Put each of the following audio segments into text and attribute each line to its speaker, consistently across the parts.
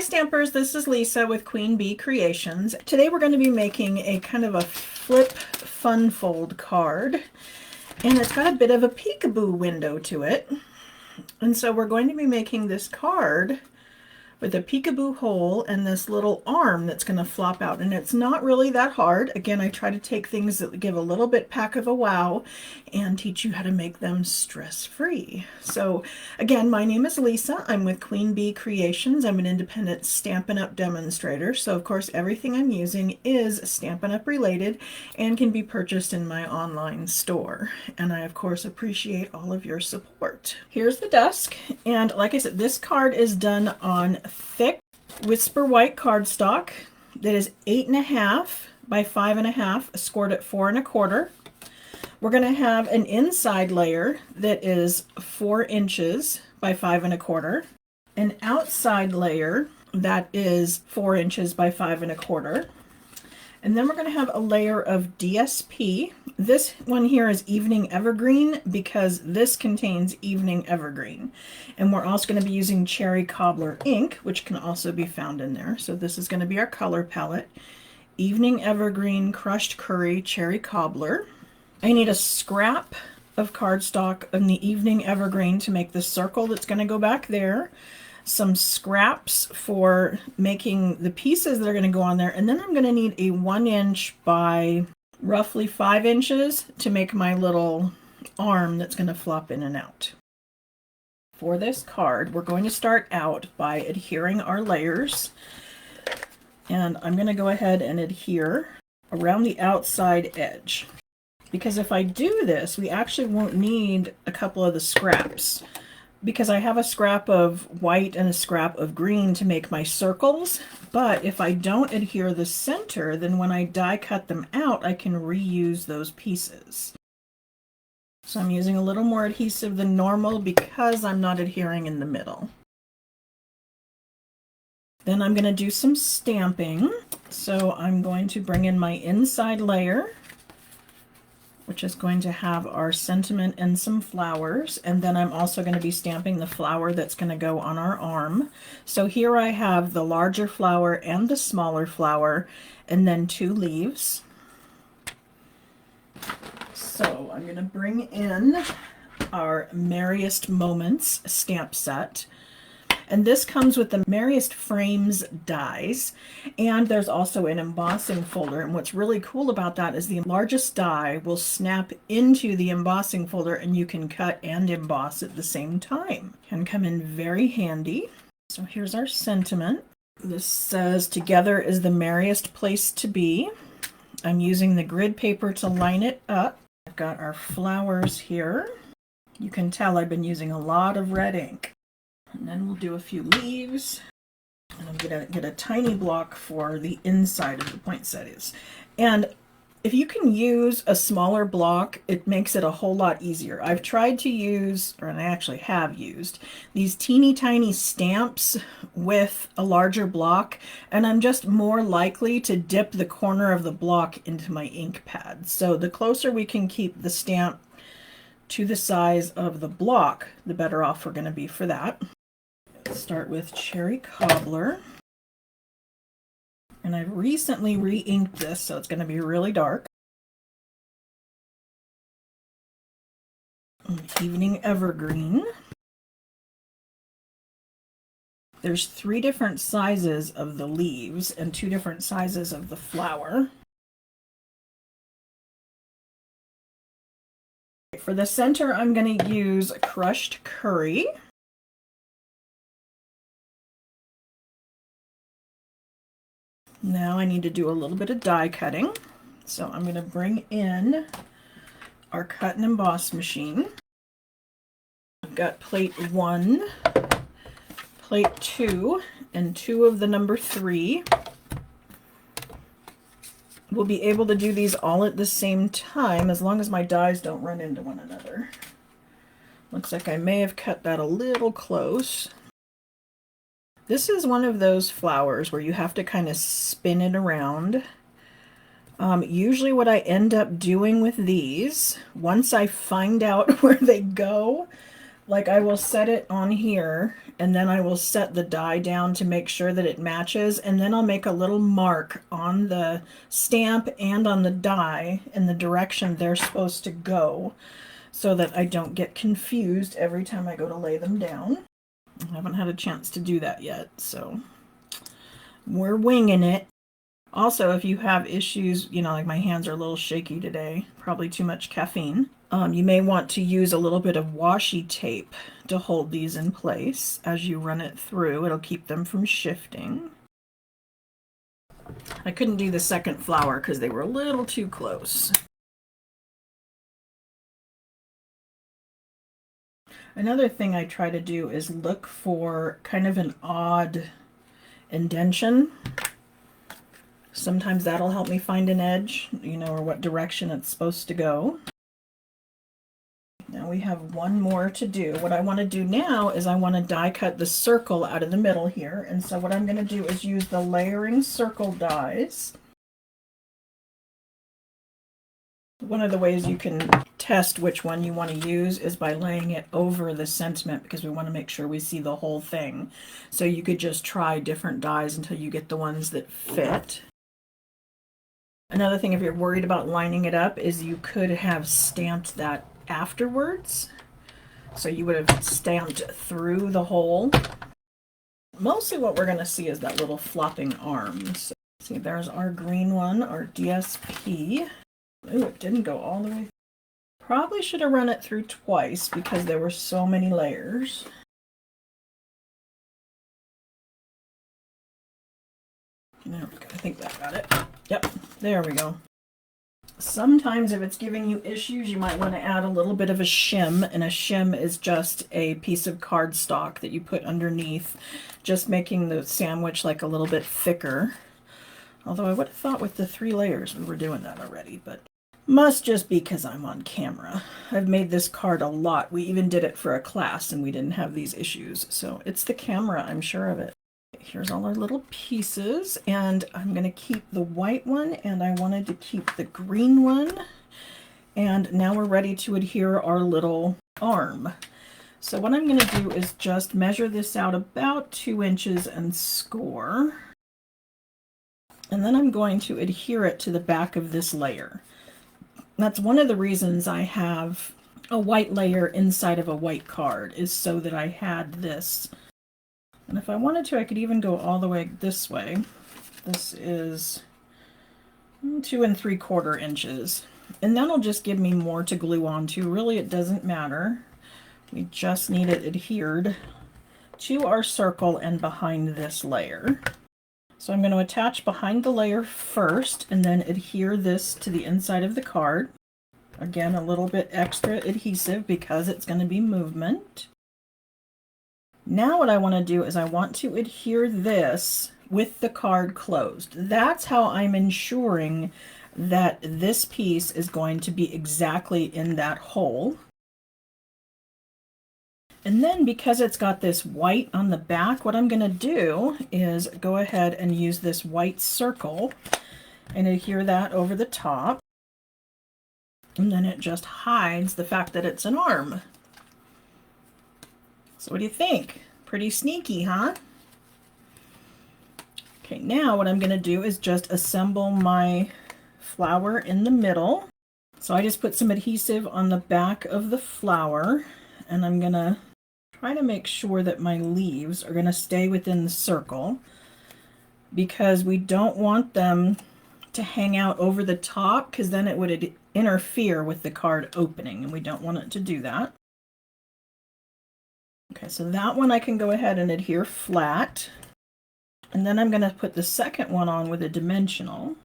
Speaker 1: Stampers, this is Lisa with Queen Bee Creations. Today we're going to be making a kind of a flip fun fold card, and it's got a bit of a peekaboo window to it. And so we're going to be making this card with a peekaboo hole and this little arm that's going to flop out, and it's not really that hard. Again, I try to take things that give a little bit pack of a wow and teach you how to make them stress-free. So again, my name is Lisa. I'm with Queen Bee Creations. I'm an independent Stampin' Up demonstrator, so of course everything I'm using is Stampin' Up related and can be purchased in my online store, and I of course appreciate all of your support. Here's the desk, and like I said, this card is done on thick Whisper White cardstock that is 8.5 by 5.5, scored at 4 1/4. We're going to have an inside layer that is 4 inches by 5 1/4, an outside layer that is 4 inches by 5 1/4, and then we're going to have a layer of DSP. This one here is Evening Evergreen because this contains Evening Evergreen. And we're also going to be using Cherry Cobbler ink, which can also be found in there. So this is going to be our color palette. Evening Evergreen, Crushed Curry, Cherry Cobbler. I need a scrap of cardstock in the Evening Evergreen to make the circle that's going to go back there. Some scraps for making the pieces that are going to go on there, and then I'm going to need a 1 inch by roughly 5 inches to make my little arm that's going to flop in and out. For this card, we're going to start out by adhering our layers, and I'm going to go ahead and adhere around the outside edge, because if I do this, we actually won't need a couple of the scraps, because I have a scrap of white and a scrap of green to make my circles. But if I don't adhere the center, then when I die cut them out, I can reuse those pieces. So I'm using a little more adhesive than normal because I'm not adhering in the middle. Then I'm going to do some stamping. So I'm going to bring in my inside layer, which is going to have our sentiment and some flowers, and then I'm also going to be stamping the flower that's going to go on our arm. So here I have the larger flower and the smaller flower, and then 2 leaves. So I'm going to bring in our Merriest Moments stamp set. And this comes with the Merriest Frames dies, and there's also an embossing folder. And what's really cool about that is the largest die will snap into the embossing folder, and you can cut and emboss at the same time. Can come in very handy. So here's our sentiment. This says, "Together is the merriest place to be." I'm using the grid paper to line it up. I've got our flowers here. You can tell I've been using a lot of red ink. And then we'll do a few leaves. And I'm going to get a tiny block for the inside of the poinsettias. And if you can use a smaller block, it makes it a whole lot easier. I've tried to use, or I actually have used, these teeny tiny stamps with a larger block, and I'm just more likely to dip the corner of the block into my ink pad. So the closer we can keep the stamp to the size of the block, the better off we're going to be for that. Start with Cherry Cobbler, and I've recently re-inked this, so it's going to be really dark. Evening Evergreen. There's 3 different sizes of the leaves and 2 different sizes of the flower. For the center, I'm going to use Crushed Curry. Now I need to do a little bit of die cutting. So I'm going to bring in our cut and emboss machine. I've got plate 1, plate 2, and 2 of the number 3. We'll be able to do these all at the same time as long as my dies don't run into one another. Looks like I may have cut that a little close. This is one of those flowers where you have to kind of spin it around. Usually what I end up doing with these, once I find out where they go, Like I will set it on here and then I will set the die down to make sure that it matches, and then I'll make a little mark on the stamp and on the die in the direction they're supposed to go so that I don't get confused every time I go to lay them down. I haven't had a chance to do that yet, so we're winging it. Also, if you have issues, you know, like my hands are a little shaky today, probably too much caffeine, you may want to use a little bit of washi tape to hold these in place as you run it through. It'll keep them from shifting. I couldn't do the second flower because they were a little too close. Another thing I try to do is look for kind of an odd indentation. Sometimes that'll help me find an edge, you know, or what direction it's supposed to go. Now we have one more to do. What I want to do now is I want to die cut the circle out of the middle here. And so what I'm going to do is use the layering circle dies. One of the ways you can test which one you want to use is by laying it over the sentiment, because we want to make sure we see the whole thing. So you could just try different dies until you get the ones that fit. Another thing, if you're worried about lining it up, is you could have stamped that afterwards. So you would have stamped through the hole. Mostly what we're going to see is that little flopping arm. So, see, there's our green one, our DSP. Ooh, it didn't go all the way. Probably should have run it through twice because there were so many layers. There we go. I think that got it. Yep, there we go. Sometimes if it's giving you issues, you might want to add a little bit of a shim, and a shim is just a piece of cardstock that you put underneath, just making the sandwich like a little bit thicker. Although I would have thought with the 3 layers we were doing that already, but must just be because I'm on camera. I've made this card a lot. We even did it for a class and we didn't have these issues. So it's the camera, I'm sure of it. Here's all our little pieces, and I'm going to keep the white one, and I wanted to keep the green one. And now we're ready to adhere our little arm. So what I'm going to do is just measure this out about 2 inches and score. And then I'm going to adhere it to the back of this layer. That's one of the reasons I have a white layer inside of a white card, is so that I had this. And if I wanted to, I could even go all the way this way. This is 2 3/4 inches. And that'll just give me more to glue onto. Really, it doesn't matter. We just need it adhered to our circle and behind this layer. So I'm going to attach behind the layer first and then adhere this to the inside of the card. Again, a little bit extra adhesive because it's going to be movement. Now what I want to do is I want to adhere this with the card closed. That's how I'm ensuring that this piece is going to be exactly in that hole. And then because it's got this white on the back, what I'm going to do is go ahead and use this white circle and adhere that over the top. And then it just hides the fact that it's an arm. So what do you think? Pretty sneaky, huh? Okay, now what I'm going to do is just assemble my flower in the middle. So I just put some adhesive on the back of the flower, and I'm going to try to make sure that my leaves are going to stay within the circle, because we don't want them to hang out over the top, because then it would interfere with the card opening, and we don't want it to do that. Okay, so that one I can go ahead and adhere flat, and then I'm going to put the second one on with a dimensional,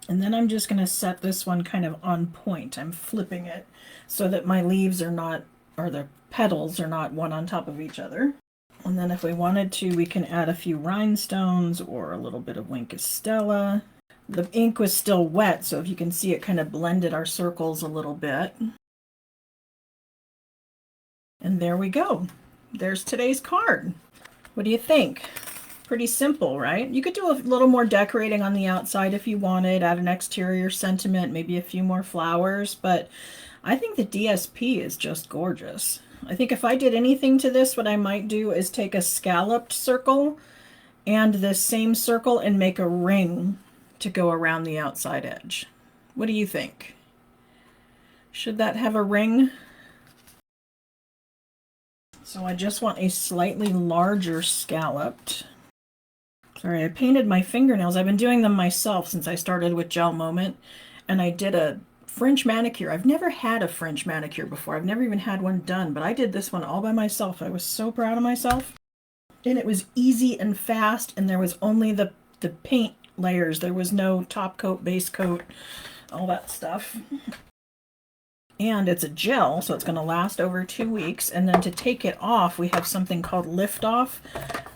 Speaker 1: and then I'm just going to set this one kind of on point. I'm flipping it so that my leaves are not, or the petals are not one on top of each other. And then if we wanted to, we can add a few rhinestones or a little bit of Wink Stella. The ink was still wet, so if you can see, it kind of blended our circles a little bit. And there we go. There's today's card. What do you think? Pretty simple, right? You could do a little more decorating on the outside if you wanted, add an exterior sentiment, maybe a few more flowers, but I think the DSP is just gorgeous. I think if I did anything to this, what I might do is take a scalloped circle and this same circle and make a ring to go around the outside edge. What do you think? Should that have a ring? So I just want a slightly larger scalloped. Sorry, I painted my fingernails. I've been doing them myself since I started with Gel Moment, and I did a French manicure. I've never had a French manicure before. I've never even had one done, but I did this one all by myself. I was so proud of myself. And it was easy and fast, and there was only the paint layers. There was no top coat, base coat, all that stuff. And it's a gel, so it's going to last over 2 weeks. And then to take it off, we have something called Lift Off,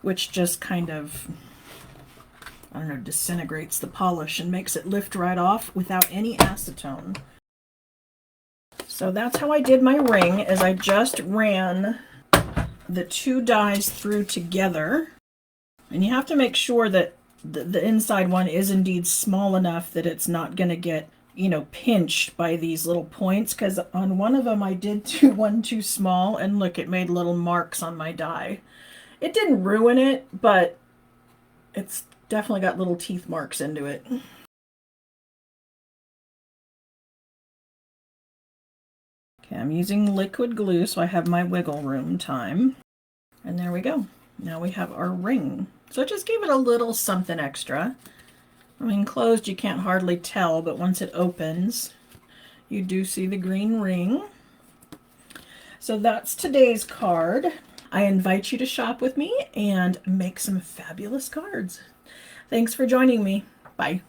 Speaker 1: which just kind of, I don't know, disintegrates the polish and makes it lift right off without any acetone. So that's how I did my ring, is I just ran the 2 dies through together. And you have to make sure that the inside one is indeed small enough that it's not going to get, you know, pinched by these little points, because on one of them I did one too small, and look, it made little marks on my die. It didn't ruin it, but it's definitely got little teeth marks into it. Okay, I'm using liquid glue, so I have my wiggle room time. And there we go. Now we have our ring. So just give it a little something extra. I mean, closed you can't hardly tell, but once it opens, you do see the green ring. So that's today's card. I invite you to shop with me and make some fabulous cards. Thanks for joining me. Bye.